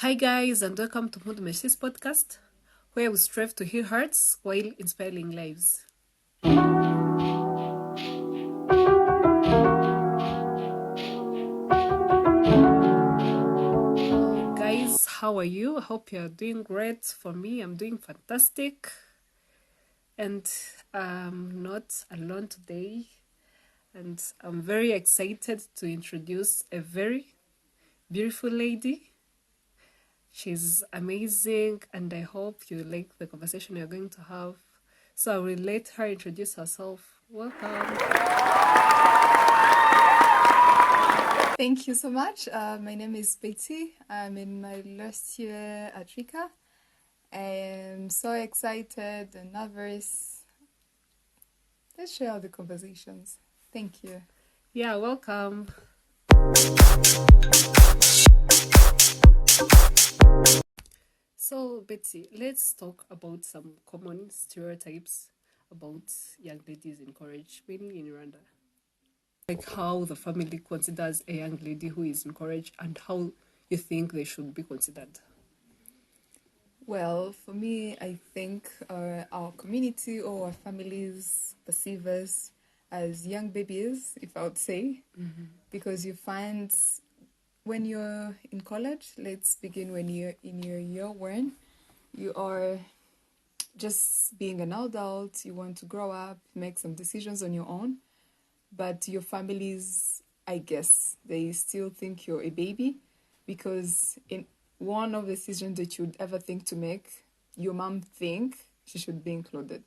Hi guys, and welcome to Mpundu-Merci's podcast, where we strive to heal hearts while inspiring lives. Guys, how are you? I hope you're doing great. For me, I'm doing fantastic. And I'm not alone today. And I'm very excited to introduce a very beautiful lady. She's amazing, and I hope you like the conversation you're going to have. So I will let her introduce herself. Welcome. Thank you so much. My name is Betsy. I'm in my last year at Rika. I am so excited and nervous. Let's share the conversations. Thank you. Yeah, welcome. So, Betsy, let's talk about some common stereotypes about young ladies in college, mainly in Rwanda. Like how the family considers a young lady who is in college and how you think they should be considered. Well, for me, I think our community or our families perceive us as young babies, if I would say, because you find when you're in college, let's begin when you're in your year one, you are just being an adult, you want to grow up, make some decisions on your own, but your families, I guess, they still think you're a baby because in one of the decisions that you'd ever think to make, your mom think she should be included.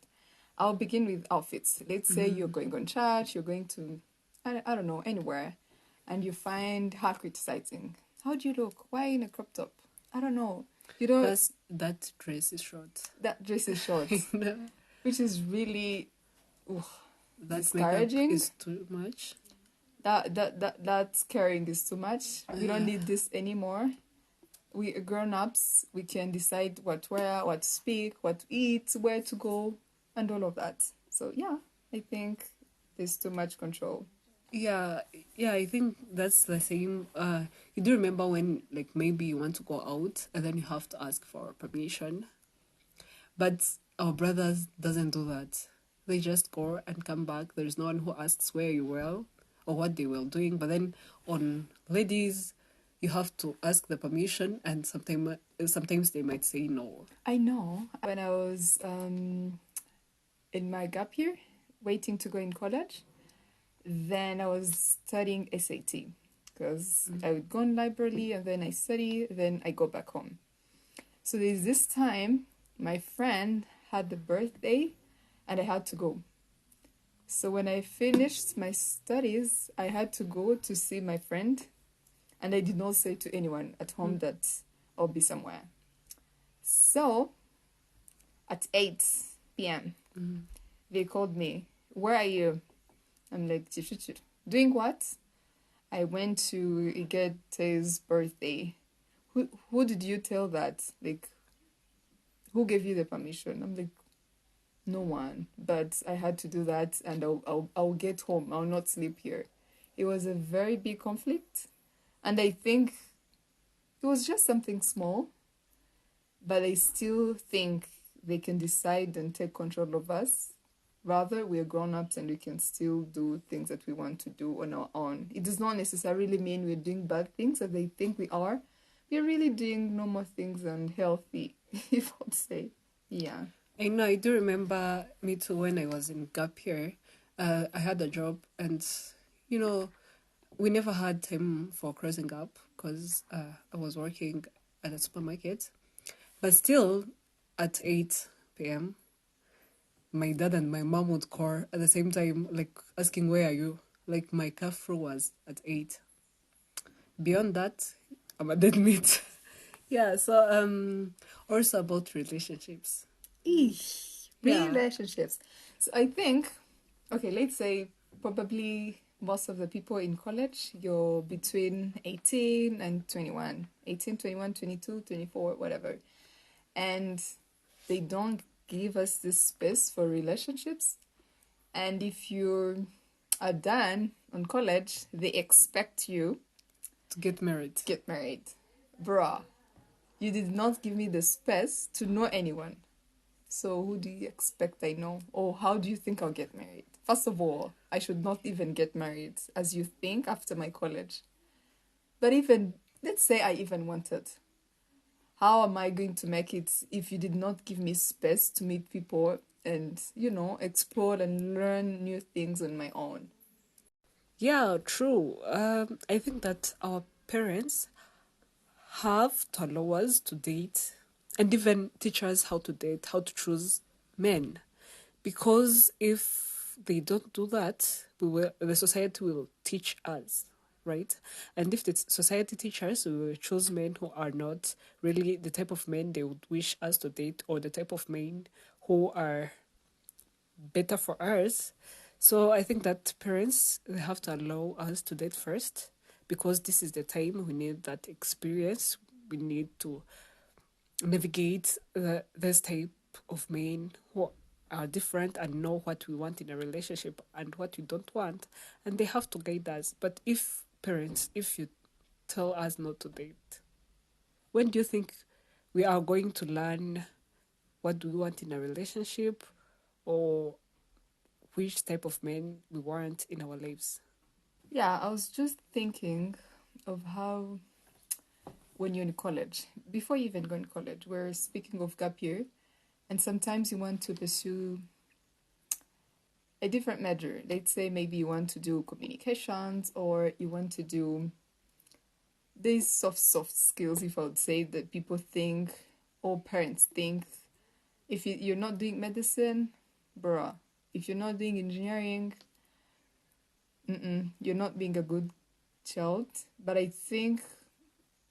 I'll begin with outfits. Let's say you're going on church, you're going to, I don't know, anywhere, and you find her criticizing. How do you look? Why in a crop top? I don't know. You know, That dress is short. that dress is short, which is really That makeup discouraging. is too much. That caring is too much. We don't need this anymore. We are grown-ups. We can decide what to wear, what to speak, what to eat, where to go, and all of that. So yeah, I think there's too much control. Yeah, I think that's the same. You do remember when, like, maybe you want to go out and then you have to ask for permission, but our brothers doesn't do that. They just go and come back. There's no one who asks where you were or what they were doing. But then on ladies, you have to ask the permission, and sometimes they might say no. I know. When I was in my gap year, waiting to go in college, then I was studying SAT because I would go in library and then I study, then I go back home. So there's this time my friend had the birthday and I had to go. So when I finished my studies, I had to go to see my friend, and I did not say to anyone at home that I'll be somewhere. So at 8 p.m., they called me. Where are you? I'm like, doing what? I went to Igete's birthday. Who did you tell that? Like, who gave you the permission? I'm like, no one. But I had to do that, and I'll get home. I'll not sleep here. It was a very big conflict, and I think it was just something small, but I still think they can decide and take control of us. Rather, we are grown-ups and we can still do things that we want to do on our own. It does not necessarily mean we're doing bad things as they think we are. We're really doing normal things and healthy, if I'd say. Yeah. I know, I do remember me too when I was in gap year. I had a job, and you know, we never had time for crossing up because I was working at a supermarket. But still, at 8 p.m., my dad and my mom would call at the same time, like asking, "Where are you?" Like my curfew was at 8. Beyond that, I'm a dead meat. Yeah, so also about relationships. Eesh. Yeah. Relationships. So I think, okay, let's say probably most of the people in college, you're between 18 and 21. 18, 21, 22, 24, whatever. And they don't give us this space for relationships. And if you are done on college, they expect you To get married. to get married. Bruh. You did not give me the space to know anyone. So who do you expect I know? Or how do you think I'll get married? First of all, I should not even get married as you think after my college. But even, let's say I even wanted. How am I going to make it if you did not give me space to meet people and, explore and learn new things on my own? Yeah, true. I think that our parents have to allow us to date and even teach us how to date, how to choose men. Because if they don't do that, the society will teach us, right? And if the society teaches us, we will choose men who are not really the type of men they would wish us to date, or the type of men who are better for us. So I think that parents, they have to allow us to date first, because this is the time we need that experience. We need to navigate this type of men who are different and know what we want in a relationship and what we don't want, and they have to guide us. But if parents, if you tell us not to date, when do you think we are going to learn what do we want in a relationship, or which type of men we want in our lives? Yeah, I was just thinking of how when you're in college, before you even go in college, we're speaking of gap year, and sometimes you want to pursue a different major. Let's say maybe you want to do communications or you want to do these soft skills, if I would say, that people think or parents think. If you're not doing medicine, bruh, if you're not doing engineering, you're not being a good child. But I think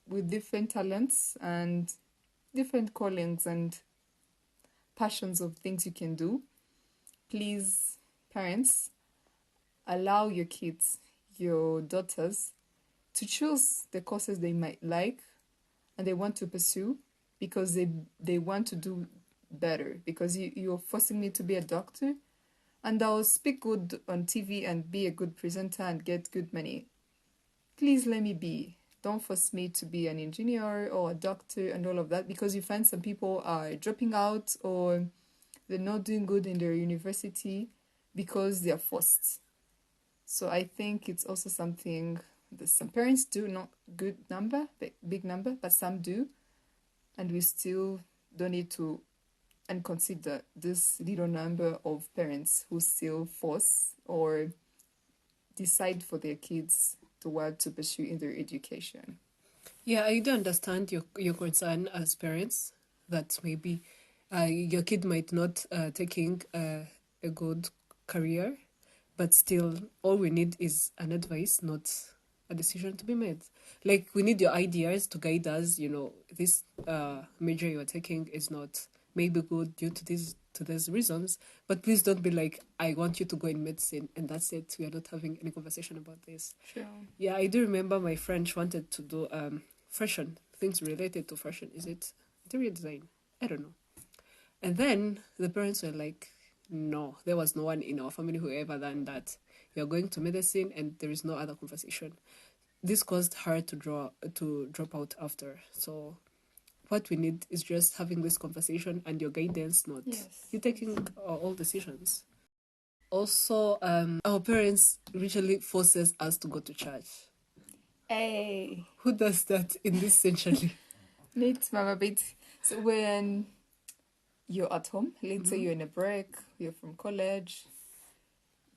with different talents and different callings and passions of things you can do, please, parents, allow your kids, your daughters, to choose the courses they might like and they want to pursue because they want to do better. Because you're forcing me to be a doctor and I'll speak good on TV and be a good presenter and get good money. Please let me be. Don't force me to be an engineer or a doctor and all of that, because you find some people are dropping out or they're not doing good in their university because they're forced. So I think it's also something that some parents do, not good number, big number, but some do. And we still don't need to and consider this little number of parents who still force or decide for their kids to what to pursue in their education. Yeah, I do understand your concern as parents, that maybe your kid might not taking a good career, but still all we need is an advice, not a decision to be made. Like, we need your ideas to guide us. This major you are taking is not maybe good due to these reasons, but please don't be like, I want you to go in medicine and that's it. We are not having any conversation about this. Sure. Yeah, I do remember my friend wanted to do fashion, things related to fashion. Is it interior design? I don't know. And then the parents were like, no, there was no one in our family who ever done that. You're going to medicine and there is no other conversation. This caused her to drop out after. So what we need is just having this conversation and your guidance, not you taking all decisions. Also, our parents usually forces us to go to church. Hey, Who does that in this century? neat mama bit. So when you're at home, let's say you're in a break, you're from college,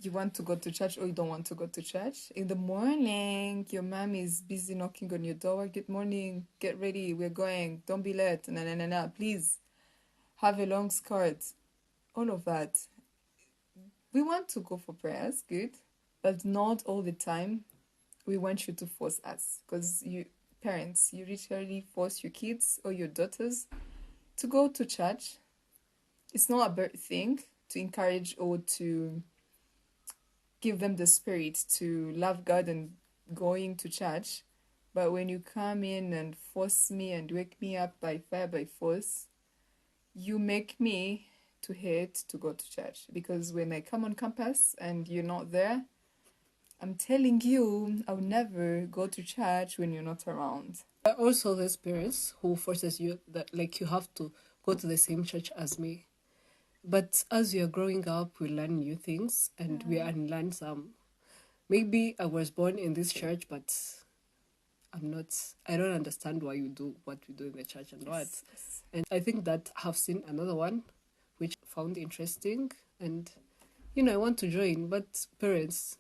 you want to go to church or you don't want to go to church. In the morning, your mom is busy knocking on your door. Good morning, get ready, we're going. Don't be late. Na. Please have a long skirt. All of that. We want to go for prayers, good, but not all the time. We want you to force us, because you parents, you literally force your kids or your daughters to go to church. It's not a bad thing to encourage or to give them the spirit to love God and going to church. But when you come in and force me and wake me up by fire by force, you make me to hate to go to church. Because when I come on campus and you're not there, I'm telling you, I'll never go to church when you're not around. Also, there's parents who forces you that like you have to go to the same church as me. But as we are growing up, we learn new things and we unlearn some. Maybe I was born in this church, but I'm not. I don't understand why you do what we do in the church and what. Yes, yes. And I think that I have seen another one, which found interesting, and I want to join. But parents,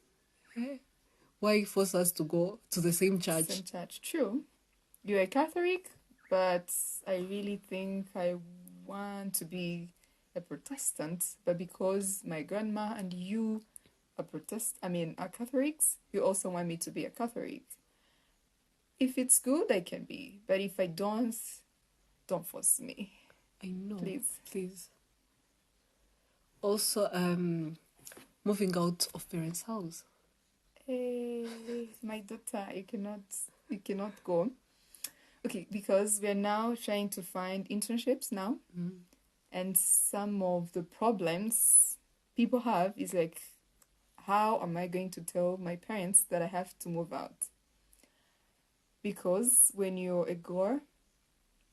why force us to go to the same church? Same church. True. You're a Catholic, but I really think I want to be a Protestant. But because my grandma and you are Catholics, you also want me to be a Catholic. If it's good, I can be. But if I don't force me. I know. Please. Please. Also, moving out of parents' house. Hey, my daughter, you cannot go. Okay, because we're now trying to find internships now. And some of the problems people have is like, how am I going to tell my parents that I have to move out? Because when you're a girl,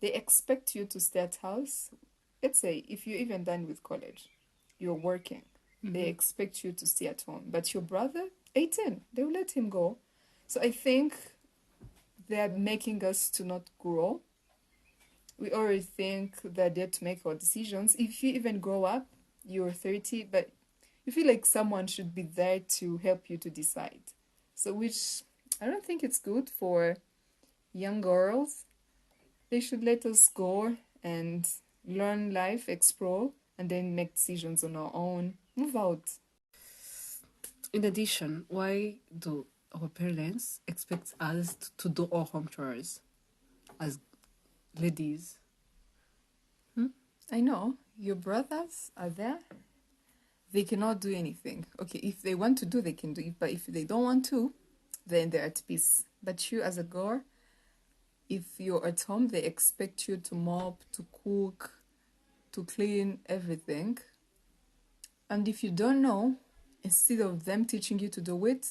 they expect you to stay at house. Let's say if you're even done with college, you're working. They expect you to stay at home. But your brother, 18, they will let him go. So I think they're making us to not grow. We already think that they're to make our decisions. If you even grow up, you're 30, but you feel like someone should be there to help you to decide. So which I don't think it's good for young girls. They should let us go and learn life, explore, and then make decisions on our own. Move out. In addition, why do our parents expect us to do our home chores as ladies? I know your brothers are there. They cannot do anything. Okay, if they want to do, they can do it. But if they don't want to, then they're at peace. But you as a girl, if you're at home, they expect you to mop, to cook, to clean everything. And if you don't know, instead of them teaching you to do it,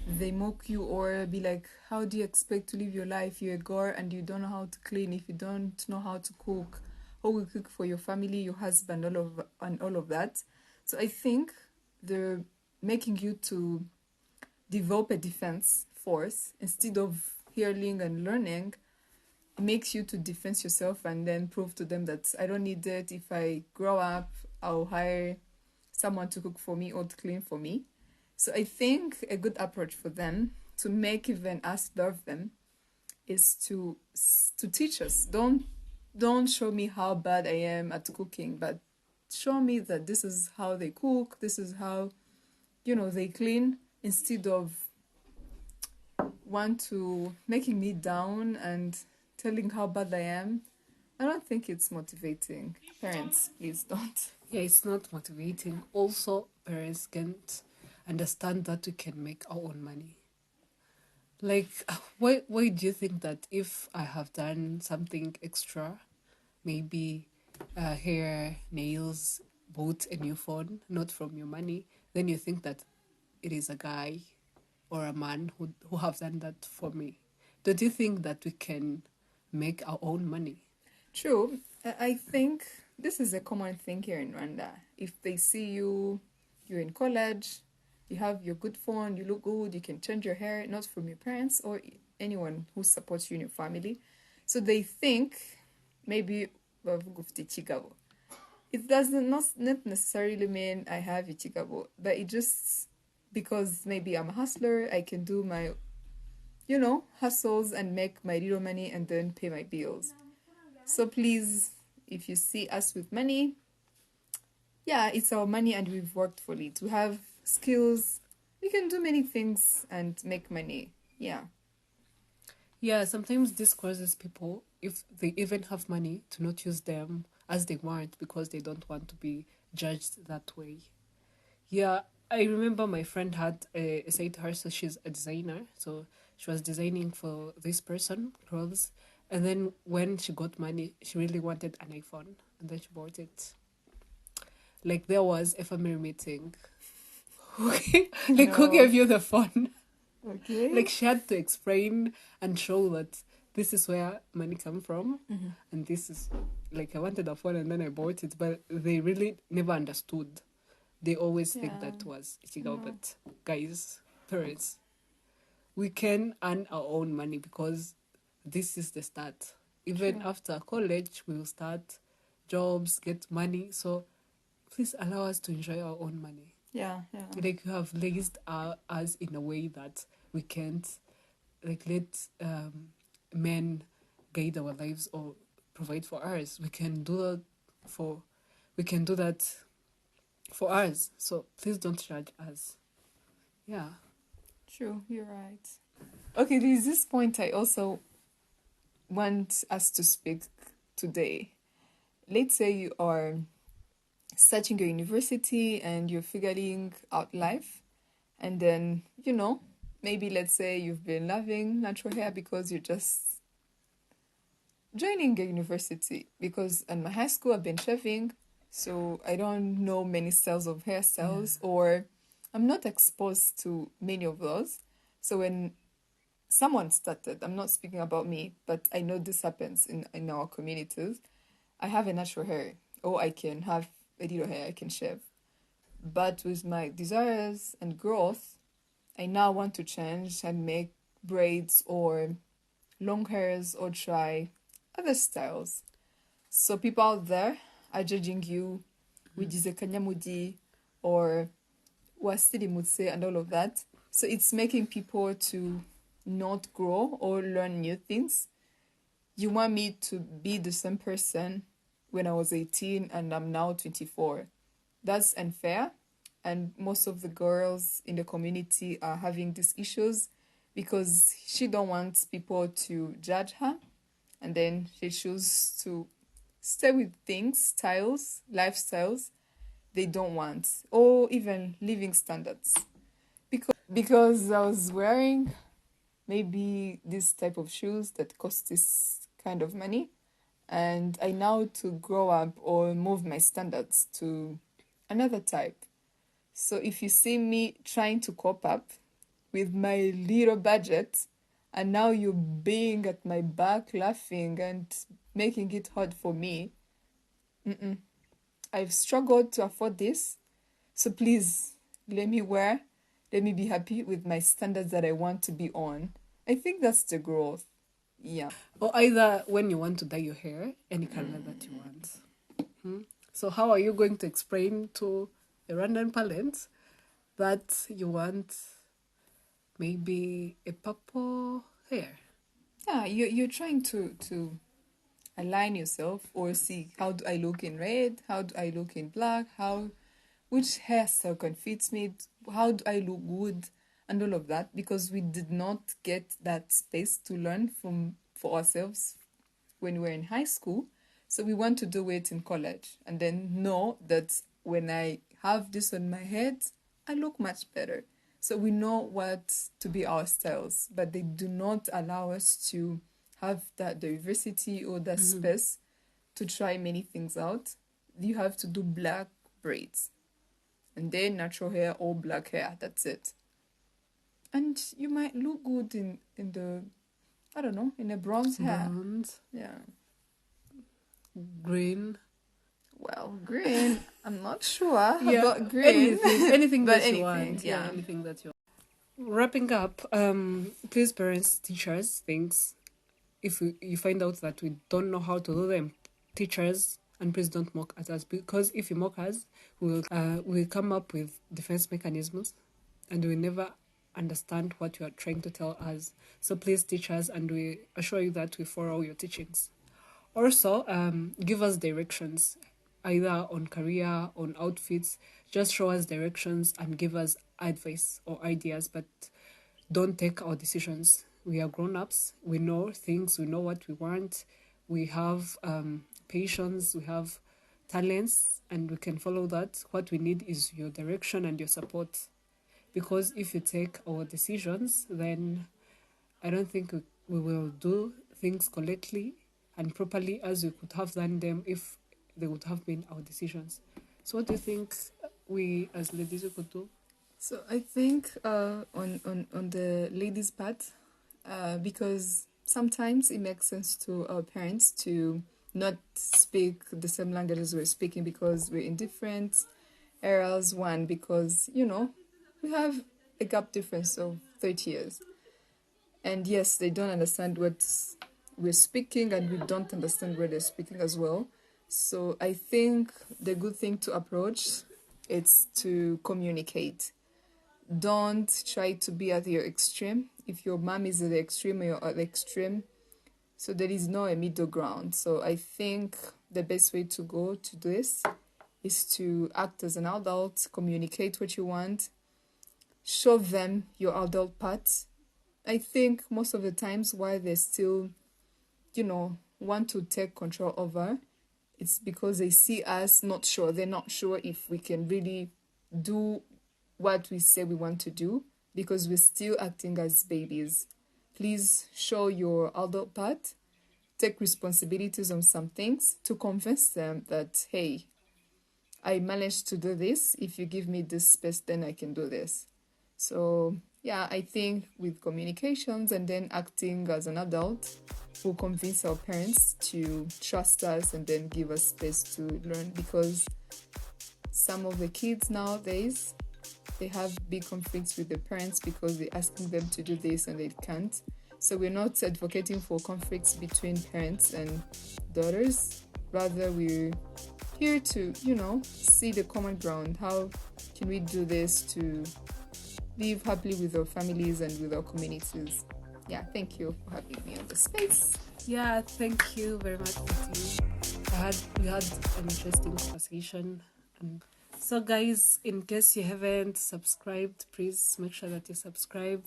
they mock you or be like, how do you expect to live your life? You're a girl and you don't know how to clean, if you don't know how to cook, how will you cook for your family, your husband, all of that. So I think they're making you to develop a defense force instead of hearing and learning. It makes you to defend yourself and then prove to them that I don't need it. If I grow up, I'll hire someone to cook for me or to clean for me. So I think a good approach for them to make even us love them is to teach us. Don't show me how bad I am at cooking, but show me that this is how they cook, this is how they clean, instead of want to making me down and telling how bad I am. I don't think it's motivating. Parents, please don't. Yeah, it's not motivating. Also, parents can't understand that we can make our own money. Like, why do you think that if I have done something extra, maybe hair, nails, bought a new phone, not from your money, then you think that it is a guy or a man who have done that for me? Don't you think that we can make our own money? True. I think this is a common thing here in Rwanda. If they see you're in college, you have your good phone, you look good, you can change your hair, not from your parents or anyone who supports you in your family. So they think maybe it doesn't not necessarily mean I have ichigabo, but it just because maybe I'm a hustler, I can do my hustles and make my little money and then pay my bills. So please, if you see us with money, yeah, it's our money and we've worked for it. We have skills. We can do many things and make money. Yeah. Yeah, sometimes this causes people, if they even have money, to not use them as they want because they don't want to be judged that way. Yeah, I remember my friend had a side hustle. She's a designer, so she was designing for this person clothes. And then when she got money, she really wanted an iPhone, and then she bought it. Like there was a family meeting. Like who No. gave you the phone? Okay. Like she had to explain and show that this is where money come from, and this is like I wanted a phone and then I bought it, but they really never understood. They always think that was ichigo, but guys, parents, we can earn our own money because this is the start. Even after college, we will start jobs, get money. So please allow us to enjoy our own money. Yeah. Like you have raised us in a way that we can't like let men guide our lives or provide for us. We can do that for us. So please don't judge us. Yeah. True, you're right. Okay, there's this point I also want us to speak today. Let's say you are starting your university and you're figuring out life, and then, maybe let's say you've been loving natural hair because you're just joining a university. Because in my high school, I've been shaving, so I don't know many styles of hairstyles, or I'm not exposed to many of those. So when someone started, I'm not speaking about me, but I know this happens in our communities. I have a natural hair, or I can have a little hair, I can shave. But with my desires and growth, I now want to change and make braids or long hairs or try other styles. So people out there are judging you with kanyamudi or wasili mutse and all of that. So it's making people to not grow or learn new things. You want me to be the same person when I was 18 and I'm now 24. That's unfair. And most of the girls in the community are having these issues because she don't want people to judge her. And then she chooses to stay with things, styles, lifestyles they don't want, or even living standards. Because I was wearing maybe this type of shoes that cost this kind of money, and I now to grow up or move my standards to another type. So if you see me trying to cope up with my little budget, and now you're being at my back laughing and making it hard for me, I've struggled to afford this. So please, let me be happy with my standards that I want to be on. I think that's the growth. Yeah. Or either when you want to dye your hair, any color that you want. So how are you going to explain to a random parent that you want maybe a purple hair? Yeah, you're trying to align yourself or see how do I look in red, how do I look in black, which hairstyle can fit me, how do I look good, and all of that, because we did not get that space to learn for ourselves when we were in high school. So we want to do it in college and then know that when I have this on my head, I look much better. So we know what to be our styles, but they do not allow us to have that diversity or that space to try many things out. You have to do black braids and then natural hair or black hair. That's it. And you might look good in the, I don't know, in a bronze hair. Bronze. Yeah. Green. Well, green. I'm not sure about green. Anything but that you want. Yeah, anything that you want. Wrapping up, please parents, teachers, things. If you find out that we don't know how to do them, teachers, and please don't mock at us, because if you mock us, we'll come up with defense mechanisms and we never understand what you are trying to tell us. So please teach us, and we assure you that we follow your teachings. Also, give us directions, either on career, on outfits. Just show us directions and give us advice or ideas, but don't take our decisions. We are grown-ups. We know things. We know what we want. We have patience. We have talents, and we can follow that. What we need is your direction and your support. Because if you take our decisions, then I don't think we will do things correctly and properly as we could have done them if they would have been our decisions. So what do you think we as ladies we could do? So I think on the ladies' part, because sometimes it makes sense to our parents to not speak the same language as we're speaking because we're in different eras. One, because, we have a gap difference of 30 years. And yes, they don't understand what we're speaking, and we don't understand what they're speaking as well. So I think the good thing to approach is to communicate. Don't try to be at your extreme. If your mom is at the extreme or you're at the extreme, so there is no a middle ground. So I think the best way to go to this is to act as an adult, communicate what you want, show them your adult part. I think most of the times why they still, want to take control over, it's because they see us not sure. They're not sure if we can really do what we say we want to do because we're still acting as babies. Please show your adult part, take responsibilities on some things to convince them that, hey, I managed to do this. If you give me this space, then I can do this. So, yeah, I think with communications and then acting as an adult, we'll convince our parents to trust us and then give us space to learn, because some of the kids nowadays, they have big conflicts with their parents because they're asking them to do this and they can't. So we're not advocating for conflicts between parents and daughters. Rather, we're here to, see the common ground. How can we do this to live happily with our families and with our communities? Yeah, thank you for having me on the space. Yeah, thank you very much, Betsy. We had an interesting conversation. So guys, in case you haven't subscribed, please make sure that you subscribe,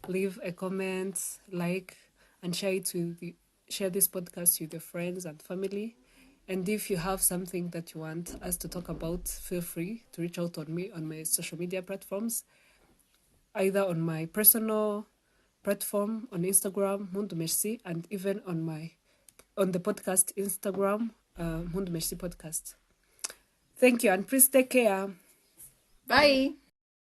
leave a comment, like, and share this podcast with your friends and family. And if you have something that you want us to talk about, feel free to reach out on me on my social media platforms, either on my personal platform on Instagram, Mpundu-Merci, and even on the podcast Instagram, Mpundu-Merci podcast. Thank you, and please take care. Bye.